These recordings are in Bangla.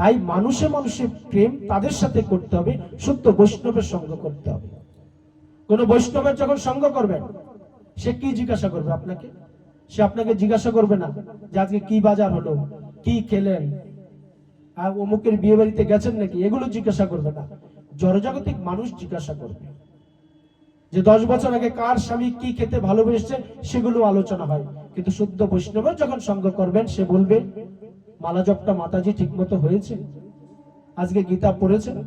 তাই মানুষে মানুষে প্রেম তাদের সাথে করতে হবে, শুদ্ধ বৈষ্ণবের সঙ্গ করতে হবে। কোন বৈষ্ণবের যখন সঙ্গ করবেন, সে কি জিজ্ঞাসা করবে আপনাকে? সে আপনাকে জিজ্ঞাসা করবে না যে আজকে কি বাজার হলো, কি খেলেন, আর অমুকের বিয়ে বাড়িতে গেছেন নাকি, এগুলো জিজ্ঞাসা করবে না। জড়জাগতিক মানুষ জিজ্ঞাসা করবে যে 10 বছর আগে কার স্বামী কি খেতে ভালোবেসেছে, সেগুলো আলোচনা হয়। কিন্তু শুদ্ধ বৈষ্ণবের যখন সঙ্গ করবেন, সে বলবে মালা জপটা মাতাজি ঠিক মতো হয়েছে, আজকে গীতা পড়েছেন,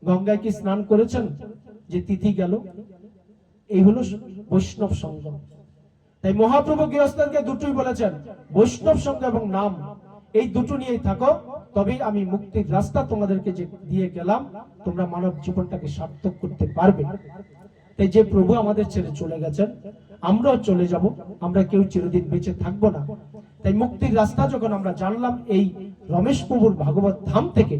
গঙ্গায় কি স্নান করেছেন, যে তিথি গেল। এই হলো বৈষ্ণব সঙ্গ। তাই মহাপ্রভু গৃহস্থকে দুটোই বলেছেন, বৈষ্ণব সঙ্গ এবং নাম, এই দুটো নিয়েই থাকো, তবেই আমি মুক্তির রাস্তা তোমাদেরকে যে দিয়ে গেলাম, তোমরা মানব জীবনটাকে সার্থক করতে পারবে। তাই যে প্রভু আমাদের ছেড়ে চলে গেছেন, আমরাও চলে যাব, আমরা কেউ চিরদিন বেঁচে থাকবো না। তাই মুক্তির রাস্তা যখন আমরা জানলাম এই রমেশ প্রভুর ভাগবত ধাম থেকে,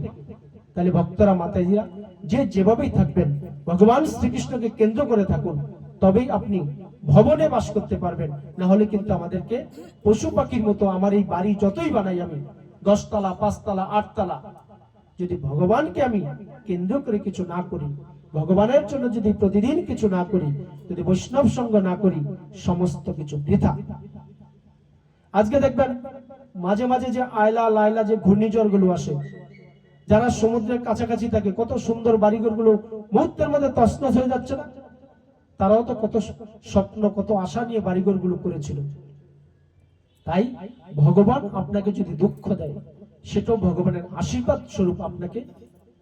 তাহলে ভক্তরা মাতাজিরা যে যেভাবেই থাকবেন, ভগবান শ্রীকৃষ্ণকে কেন্দ্র করে থাকুন, তবেই আপনি ভবনে বাস করতে পারবেন। না হলে কিন্তু আমাদেরকে পশু পাখির মতো, আমার এই বাড়ি যতই বানাই আমি 10 তলা 5 তলা 8 তলা, যদি ভগবানকে আমি কেন্দ্র করে কিছু না করি, ভগবানের জন্য যদি প্রতিদিন কিছু না করি, যদি বৈষ্ণব সঙ্গ না করি, সমস্ত কিছু বৃথা। আজকে দেখবেন মাঝে মাঝে যে আয়লা লায়লা যে ঘূর্ণিঝড় গুলো আসে, যারা সমুদ্রের কাছাকাছি থাকে, কত সুন্দর বাড়িঘর গুলো মুহূর্তের মধ্যে তছনছ হয়ে যাচ্ছে না? তারাও তো কত স্বপ্ন, কত আশা নিয়ে বাড়িঘর গুলো করেছিল। তাই ভগবান আপনাকে যদি দুঃখ দেয়, সেটাও ভগবানের আশীর্বাদ স্বরূপ আপনাকে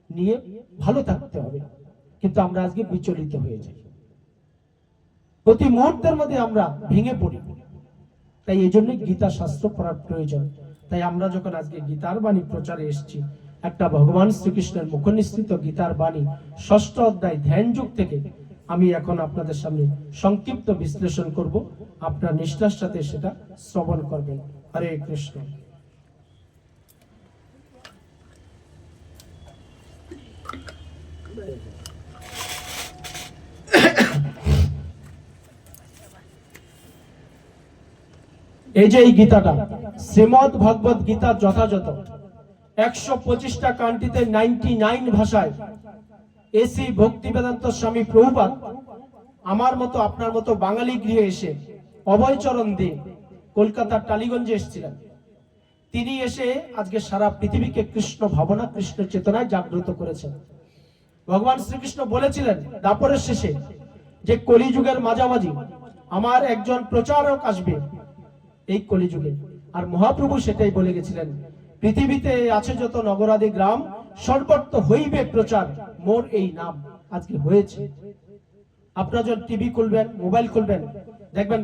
নিয়ে ভালো থাকতে হবে। কিন্তু আমরা আজকে বিচলিত হয়ে যাই, প্রতি মুহূর্তের মধ্যে আমরা ভেঙে পড়ি। তাই এই জন্য গীতা শাস্ত্র পড়ার প্রয়োজন। তাই আমরা যখন আজকে গীতার বাণী প্রচারে এসেছি, একটা ভগবান শ্রীকৃষ্ণের মুখনিসৃত গীতার বাণী 6ষ্ঠ অধ্যায় ধ্যান যুগ থেকে আমি এখন আপনাদের সামনে সংক্ষিপ্ত বিশ্লেষণ করব। আপনার নিষ্ঠার সাথে সেটা শ্রবণ করবেন। হরে কৃষ্ণ। এই যে এই গীতাটা শ্রীমদ ভগবত গীতা যথাযথ 125টা কান্ট্রিতে 99 ভাষায় এসি ভক্তি বেদান্ত স্বামী প্রভুপাদ আমার মতো আপনার মতো বাঙালি গৃহে এসে অভয়চরণ দিয়ে কলকাতার টালিগঞ্জে এসেছিলেন। তিনি এসে আজকে সারা পৃথিবীকে কৃষ্ণ ভাবনা, কৃষ্ণ চেতনায় জাগ্রত করেছেন। ভগবান শ্রীকৃষ্ণ বলেছিলেন দাপরের শেষে যে কলিযুগের মাঝামাঝি আমার একজন প্রচারক আসবে এই কলিযুগে। আর মহাপ্রভু সেটাই বলে গেছিলেন, পৃথিবীতে আছে যত নগরাদি গ্রাম, সর্বত্র হইবে প্রচার মোর এই নাম। আজকে হয়েছে। আপনারা যখন টিভি খুলবেন, মোবাইল খুলবেন, দেখবেন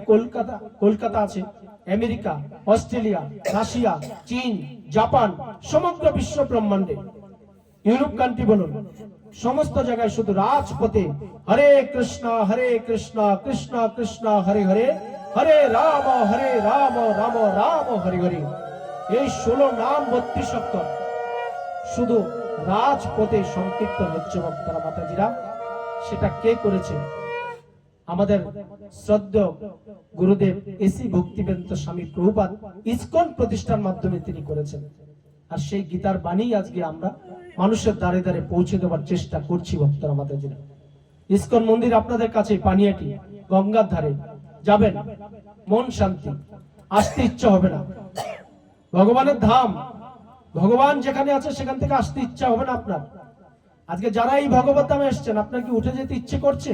কলকাতা আছে, আমেরিকা, অস্ট্রেলিয়া, রাশিয়া, চীন, জাপান, সমগ্র বিশ্ব ব্রহ্মাণ্ডে, ইউরোপ কান্ট্রি বলুন, সমস্ত জায়গায় শুধু রাজপথে হরে কৃষ্ণ কৃষ্ণ কৃষ্ণ হরে হরে, হরে রাম রাম রাম হরে হরে, এই 16 নাম 32 অক্ষর শুধু রাজপথে সংকীর্তন হচ্ছে। ভক্তরা মাতাজিরা, সেটা কে করেছে? আমাদের শ্রদ্ধেয় গুরুদেব এসি ভক্তিবেদান্ত স্বামী প্রভুপাদ ইসকন প্রতিষ্ঠার মাধ্যমে তিনি করেছেন। আর সেই গীতার বাণী আজকে আমরা মানুষের দ্বারে দ্বারে পৌঁছে দেওয়ার চেষ্টা করছি। ভক্তরা মাতাজিরা, ইসকন মন্দির আপনাদের কাছে পানিয়াটি গঙ্গার ধারে, যাবেন, মন শান্তি, আসতে ইচ্ছা হবে না। ভগবানের ধাম, ভগবান যেখানে আছে সেখান থেকে আসতে ইচ্ছা হবে না আপনার। আজকে যারা এই ভগবত ধামে এসেছেন, আপনার কি উঠে যেতে ইচ্ছে করছে?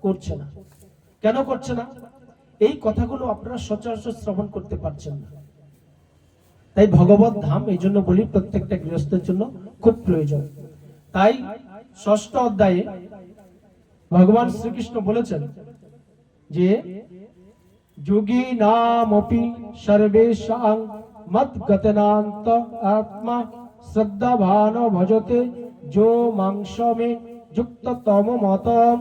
করছে না। কেন করছে না? এই কথাগুলো আপনারা সচরাচর শ্রবণ করতে পারছেন না। তাই ভগবত ধাম এই জন্য বলি প্রত্যেকটা গৃহস্থের জন্য খুব প্রয়োজন। তাই 6ষ্ঠ অধ্যায়ে ভগবান শ্রীকৃষ্ণ বলেছেন যে যোগী নামপি সর্বেষাং মদ্গতনান্ত আত্মা শ্রদ্ধাভান ভজতে যো মাংসমে যুক্ত তম মতম।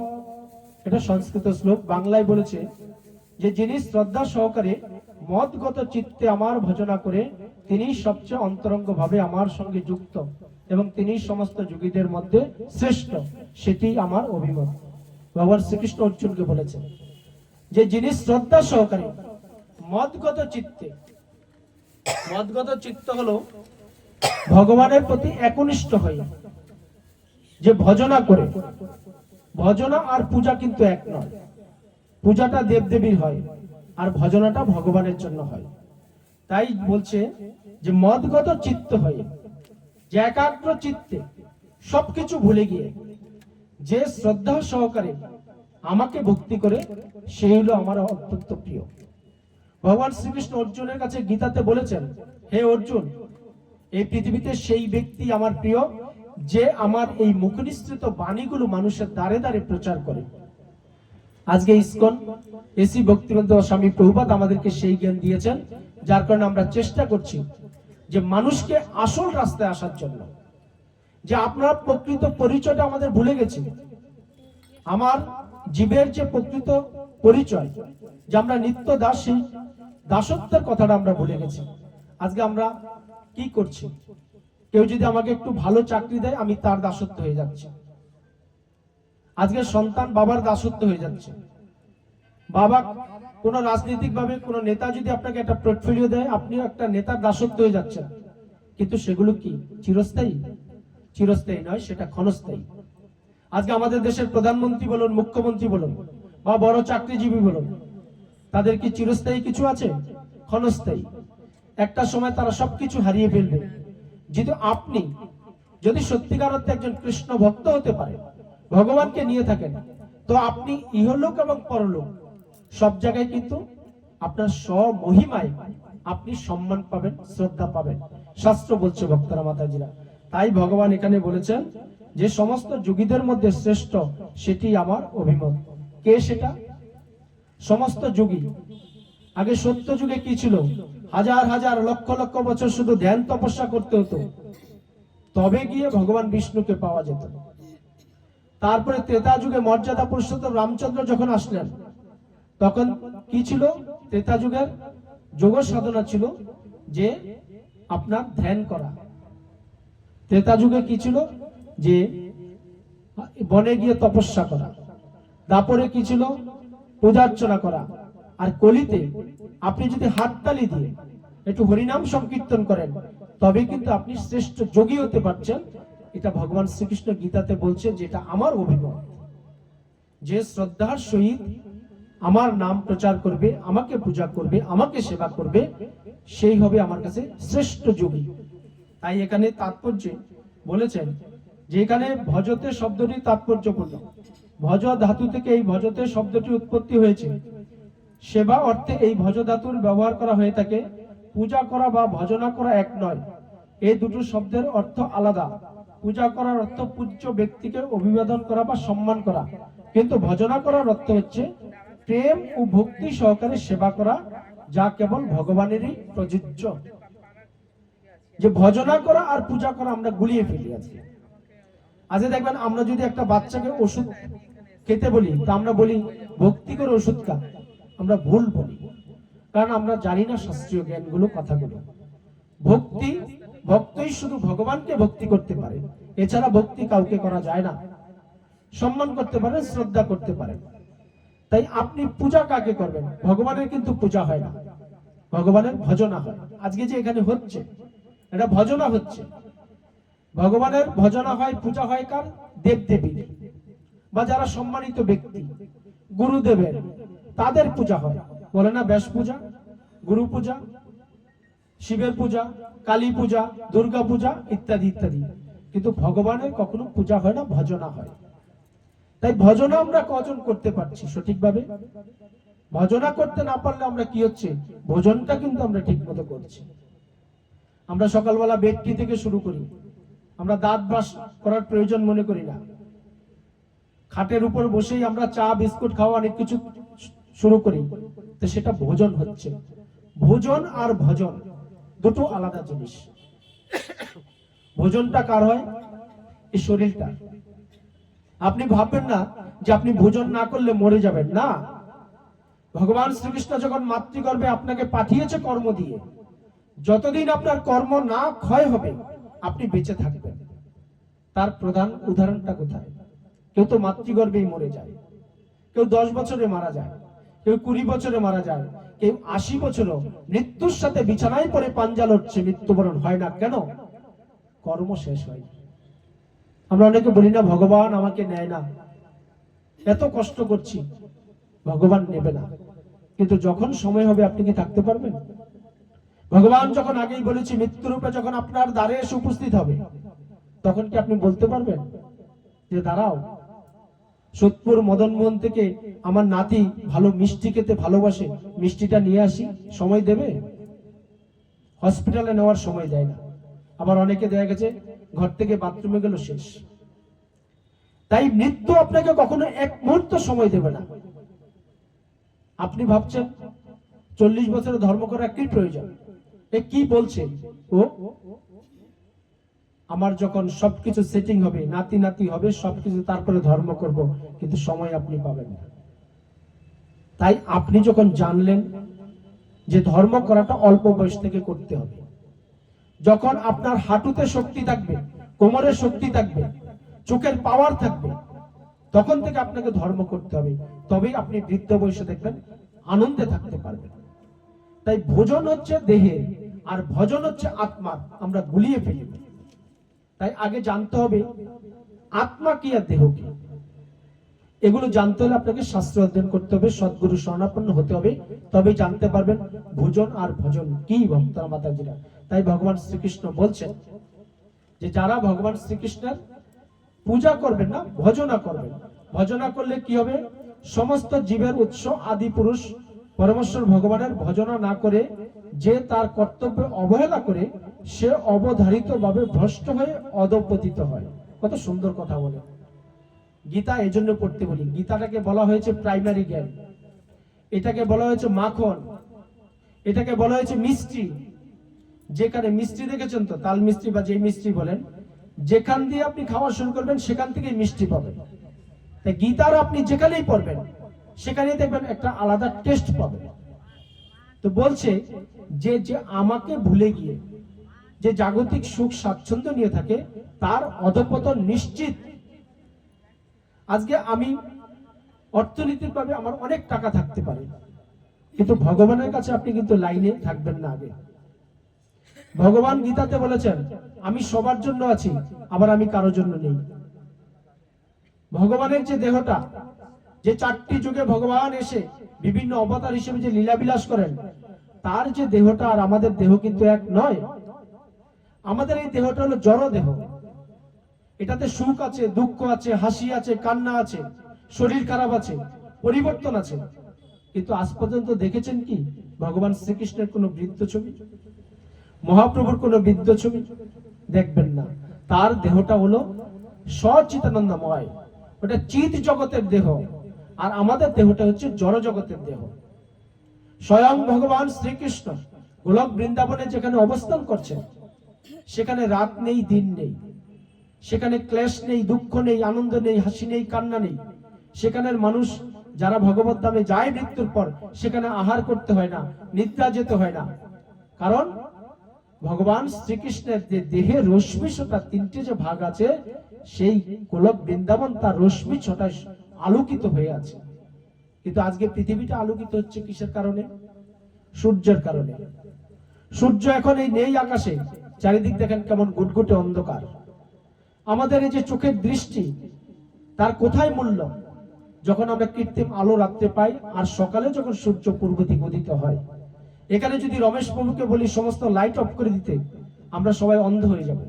এটা সংস্কৃত শ্লোক। বাংলায় বলেছে যে যিনি শ্রদ্ধা সহকারে মদগত চিত্তে আমার ভজনা করে, তিনি সবচেয়ে অন্তরঙ্গ ভাবে আমার সঙ্গে যুক্ত এবং তিনি সমস্ত যোগীদের মধ্যে শ্রেষ্ঠ, সেটি আমার অভিমত। ভগবান শ্রীকৃষ্ণ অর্জুনকে বলেছেন যে যিনি শ্রদ্ধা সহকারে মদগত চিত্তে, মদগত চিত্ত হলো ভগবানের প্রতি একনিষ্ঠ হয়ে যে ভজনা করে, ভজনা আর পূজা কিন্তু এক নয়। পূজাটা দেবদেবীর হয় আর ভজনাটা ভগবানের জন্য হয়। তাই বলছে যে মদগত চিত্ত হয়ে, যে একাগ্র চিত্তে সবকিছু ভুলে গিয়ে যে শ্রদ্ধা সহকারে আমাকে ভক্তি করে, সেই হলো আমার অত্যন্ত প্রিয়। ভগবান শ্রীকৃষ্ণ অর্জুনের কাছে গীতাতে বলেছেন, হে অর্জুন, এই পৃথিবীতে সেই ব্যক্তি আমার প্রিয় যে আমার এই মুখনিসৃত বাণীগুলো মানুষের দ্বারে দ্বারে প্রচার করে। আজকে ইসকন এসি ভক্তিবেদান্ত স্বামী প্রভুপাদ আমাদেরকে সেই জ্ঞান দিয়েছেন, যার কারণে আমরা চেষ্টা করছি যে মানুষকে আসল রাস্তায় আসার জন্য। যে আপনার প্রকৃত পরিচয়টা আমাদের ভুলে গেছি। আমার জীবের যে প্রকৃত পরিচয়, যে আমরা নিত্য দাস, সেই দাসত্বের কথাটা আমরা ভুলে গেছি। আজকে আমরা কি করছি? কেউ যদি আমাকে একটু ভালো চাকরি দেয়, আমি তার দাসত্ব হয়ে যাচ্ছি। আজকে সন্তান বাবার দাসত্ব হয়ে যাচ্ছে। বাবা কোন রাজনৈতিক ভাবে কোন নেতা যদি আপনাকে একটা পোর্টফোলিও দেয়, আপনি একটা নেতার দাসত্ব হয়ে যাচ্ছেন। কিন্তু সেগুলো কি চিরস্থায়ী? চিরস্থায়ী নয়, সেটা ক্ষণস্থায়ী। আজকে আমাদের দেশের প্রধানমন্ত্রী বলুন, মুখ্যমন্ত্রী বলুন, বা বড় চাকরিজীবী বলুন, তাদের কি চিরস্থায়ী কিছু আছে? ক্ষণস্থায়ী। একটা সময় তারা সবকিছু হারিয়ে ফেলবে। যদি আপনি যদি সত্যিকার অর্থে একজন কৃষ্ণ ভক্ত হতে পারে, ভগবানকে নিয়ে থাকেন, তো আপনি ইহলোক এবং পরলোক সব জায়গায় কিন্তু আপনার স্বমহিমায় আপনি সম্মান পাবেন, শ্রদ্ধা পাবেন। শাস্ত্র বলছে ভক্তরা মাতাজিরা। তাই ভগবান এখানে বলেছেন যে সমস্ত যোগীদের মধ্যে শ্রেষ্ঠ সেটি আমার অভিমত। কে সেটা? সমস্ত যোগী। আগে সত্য যুগে কি ছিল? হাজার হাজার লক্ষ লক্ষ বছর শুধু ধ্যান তপস্যা করতে হতো, তবে গিয়ে ভগবান বিষ্ণুকে পাওয়া যেত। তারপরে ত্রেতা যুগে মর্যাদা পুরুষোত্তম রামচন্দ্র যখন আসলেন, তখন কি ছিল? ত্রেতা যুগের যোগ সাধনা ছিল যে আপনার ধ্যান করা। ত্রেতা যুগে কি ছিল? যে বনে গিয়ে তপস্যা করা। দাপরে কি ছিল? পূজার্চনা করা। আর কলিতে আপনি যদি হাততালি দিয়ে একটু হরিনাম সংকীর্তন করেন, তবে কিন্তু আপনি শ্রেষ্ঠ যোগী হতে পারছেন। এটা ভগবান শ্রীকৃষ্ণ গীতাতে বলছে, যেটা আমার অভিমত। যে শ্রদ্ধার সহিত আমার নাম প্রচার করবে, আমাকে পূজা করবে, আমাকে সেবা করবে, সেই হবে আমার কাছে শ্রেষ্ঠ যোগী। তাই এখানে তাৎপর্য বলেছেন যে এখানে ভজতে শব্দটি তাৎপর্যপূর্ণ। ভজ ধাতু থেকে এই ভজতে শব্দটি উৎপত্তি হয়েছে। সেবা অর্থে এই ভজ ধাতুর ব্যবহার করা হয়ে থাকে। পূজা করা বা ভজনা করা এক নয়, এই দুটো শব্দের অর্থ আলাদা। পূজা করার অর্থ পূজ্য ব্যক্তিকে অভিবাদন করা বা সম্মান করা, কিন্তু ভজনা করার অর্থ হচ্ছে প্রেম ও ভক্তি সহকারে সেবা করা, যা কেবল ভগবানেরই প্রযোজ্য। যে ভজনা করা আর পূজা করা আমরা গুলিয়ে ফেলি আজকে। আজকে দেখবেন আমরা যদি একটা বাচ্চাকে ওষুধ খেতে বলি, তা আমরা বলি ভক্তি করে ওষুধ খা। আমরা ভুল বলি, কারণ আমরা জানি না শাস্ত্রীয় জ্ঞানগুলো, কথাগুলো। ভক্তি, ভক্তই শুধু ভগবানকে ভক্তি করতে পারে, এছাড়া ভক্তি কাউকে করা যায় না। সম্মান করতে পারেন, শ্রদ্ধা করতে পারেন। তাই আপনি পূজা কাকে করবেন? ভগবানের কিন্তু পূজা হয় না, ভগবানের ভজনা হয়। আজকে যে এখানে হচ্ছে, এটা ভজনা হচ্ছে। ভগবানের ভজনা হয়, পূজা হয় কার? দেবদেবী বা যারা সম্মানিত ব্যক্তি, গুরুদেবের, তাদের পূজা হয়। বলে না ব্যাস পূজা, গুরু পূজা, শিবের পূজা, কালী পূজা, দুর্গা পূজা ইত্যাদি ইত্যাদি। কিন্তু ভগবানের কখনো পূজা হয় না, ভজনা হয়। তাই ভজনা আমরা কজন করতে পারছি সঠিকভাবে? ভজনা করতে না পারলে আমরা কি হচ্ছে? ভোজনটা কিন্তু আমরা ঠিক মতো করছি। আমরা সকালবেলা বেডটি থেকে শুরু করি, আমরা দাঁত ব্রাশ করার প্রয়োজন মনে করি না। খাটের উপর বসেই আমরা চা বিস্কুট খাওয়া অনেক কিছু শুরু করি, তো সেটা ভোজন হচ্ছে। ভোজন আর ভজন দুটো আলাদা জিনিস। ভোজনটা কার হয়? এই শরীরটা। আপনি ভাববেন না যে আপনি ভোজন না করলে মরে যাবেন, না। ভগবান শ্রীকৃষ্ণ যখন মাতৃগর্ভে আপনাকে পাঠিয়েছে কর্ম দিয়ে, যতদিন আপনার কর্ম না ক্ষয় হবে আপনি বেঁচে থাকবেন। তার প্রধান উদাহরণটা কোথায়? কেউ তো মাতৃগর্ভেই মরে যায়, কেউ 10 বছরে মারা যায়, কেউ 20 বছরে মারা যায়, কেউ 80 বছরও মৃত্যুর সাথে বিছানায় পড়ে পাঞ্জা লড়ছে, মৃত্যুবরণ হয় না। কেন? কর্ম শেষ হয়। আমরা অনেকে বলি না ভগবান আমাকে নেয় না, এত কষ্ট করছি, ভগবান নেবে না। কিন্তু যখন সময় হবে আপনি কি থাকতে পারবেন? ভগবান যখন আগেই বলেছি মৃত্যুরূপে যখন আপনার দ্বারে এসে উপস্থিত হবে, তখন কি আপনি বলতে পারবেন যে দাঁড়াও, সোদপুর মদনমোহন থেকে আমার নাতি ভালো মিষ্টি খেতে ভালোবাসে, মিষ্টিটা নিয়ে আসি, সময় দেবে? হসপিটালে নেওয়ার সময় দেয় না। আবার অনেকে দেখা গেছে ঘর থেকে বাথরুমে গেল, শেষ। তাই মৃত্যু আপনাকে কখনো এক মুহূর্ত সময় দেবে না। আপনি ভাবছেন 40 বছরে ধর্ম করা কি প্রয়োজন, এ কি বলছে ও, আমার যখন সবকিছু সেটিং হবে, নাতি নাতি হবে, সবকিছু তারপরে ধর্ম করব, কিন্তু সময় আপনি পাবেন না। তাই আপনি যখন জানলেন যে ধর্ম করাটা অল্প বয়স থেকে করতে হবে, যখন আপনার হাঁটুতে শক্তি থাকবে, কোমরে শক্তি থাকবে, চোখের পাওয়ার থাকবে, তখন থেকে আপনাকে ধর্ম করতে হবে। তবেই আপনি বৃদ্ধ বয়সে দেখবেন আনন্দে থাকতে পারবেন। তাই ভোজন হচ্ছে দেহে আর ভজন হচ্ছে আত্মার, আমরা গুলিয়ে ফেলি। তাই আগে জানতে হবে আত্মা কি আর দেহ কি। এগুলো জানতে হলে আপনাকে শাস্ত্র অধ্যয়ন করতে হবে, সদ্গুরু শরণাপন্ন হতে হবে, তবেই জানতে পারবেন ভোজন আর ভজন কি, ভক্তরা মাতাজিরা। তাই ভগবান শ্রীকৃষ্ণ বলছেন যে যারা ভগবান শ্রীকৃষ্ণের পূজা করবেন না, ভজনা করবেন। ভজনা করলে কি হবে? সমস্ত জীবের উৎস আদি পুরুষ পরমেশ্বর ভগবানের ভজনা না করে যে তার কর্তব্যে অবহেলা করে, সে অবধারিত ভাবে ভ্রষ্ট হয়ে অধঃপতিত হয়। কত সুন্দর কথা বলে। গীতা এজন্য পড়তে বলি, গীতাটাকে বলা হয়েছে প্রাইমারি জ্ঞান, এটাকে বলা হয়েছে মাখন, এটাকে বলা হয়েছে মিষ্টি। যেখানে মিষ্টি দেখেছেন তো, তাল মিষ্টি বা যে মিষ্টি বলেন, যেখান দিয়ে আপনি খাওয়া শুরু করবেন সেখান থেকে মিষ্টি পাবেন। তাই গীতার আপনি যেখানেই পড়বেন সেখানেই দেখবেন একটা আলাদা টেস্ট পাবেন। তো বলছে যে যে আমাকে ভুলে গিয়ে যে জাগতিক সুখ স্বাচ্ছন্দ্য নিয়ে থাকে, তার অধঃপতন নিশ্চিত। আজকে আমি অর্থনৈতিকভাবে আমার অনেক টাকা থাকতে পারে, কিন্তু ভগবানের কাছে আপনি কিন্তু লাইনে থাকবেন না। আগে ভগবান গীতাতে বলেছেন আমি সবার জন্য আছি, আবার আমি কারোর জন্য নেই। ভগবানের যে দেহটা, যে 4টি যুগে ভগবান এসে বিভিন্ন অবতার হিসেবে যে লীলাবিলাস করেন, তার যে দেহটা আর আমাদের দেহ কিন্তু এক নয়। আমাদের এই দেহটা হলো জড় দেহ, এটাতে সুখ আছে, দুঃখ আছে, হাসি আছে, কান্না আছে, শরীর খারাপ আছে, পরিবর্তন আছে। কিন্তু আজ পর্যন্ত দেখেছেন কি ভগবান শ্রীকৃষ্ণের কোন বৃদ্ধ ছবি, মহাপ্রভুর কোন বৃদ্ধ ছবি? দেখবেন না। তার দেহটা হলো সচিতানন্দময়, ওটা চিৎ জগতের দেহ, আর আমাদের দেহটা হচ্ছে জড় জগতের দেহ। স্বয়ং ভগবান শ্রীকৃষ্ণ গোলক বৃন্দাবনে যেখানে অবস্থান করছেন, সেখানে রাত নেই, দিন নেই, সেখানে ক্লেশ নেই, দুঃখ নেই, আনন্দ নেই, হাসি নেই, কান্না নেই। সেখানের মানুষ যারা ভগবত ধামে যায় মৃত্যুর পর, সেখানে আহার করতে হয় না, নিদ্রা যেতে হয় না। কারণ ভগবান শ্রীকৃষ্ণের যে দেহে রশ্মি ছটা 3টে যে ভাগ আছে, সেই গোলক বৃন্দাবন তার রশ্মি ছটায় আলোকিত হয়ে আছে। কিন্তু আজকে পৃথিবীটা আলোকিত হচ্ছে কিসের কারণে? সূর্যের কারণে। সূর্য এখন এই নেই আকাশে, চারিদিক দেখেন কেমন গুটগুটে অন্ধকার। আমাদের এই যে চোখের দৃষ্টি, তার কোথায় মূল্য? যখন আমরা কৃত্রিম আলো রাত্রে পাই, আর সকালে যখন সূর্য পূর্ব দিকে উদিত হয়। এখানে যদি রমেশ বাবুকে বলি সমস্ত লাইট অফ করে দিতে, আমরা সবাই অন্ধ হয়ে যাব,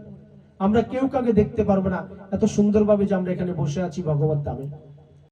আমরা কেউ কাউকে দেখতে পারবো না, এত সুন্দরভাবে যে আমরা এখানে বসে আছি ভগবত ধামে।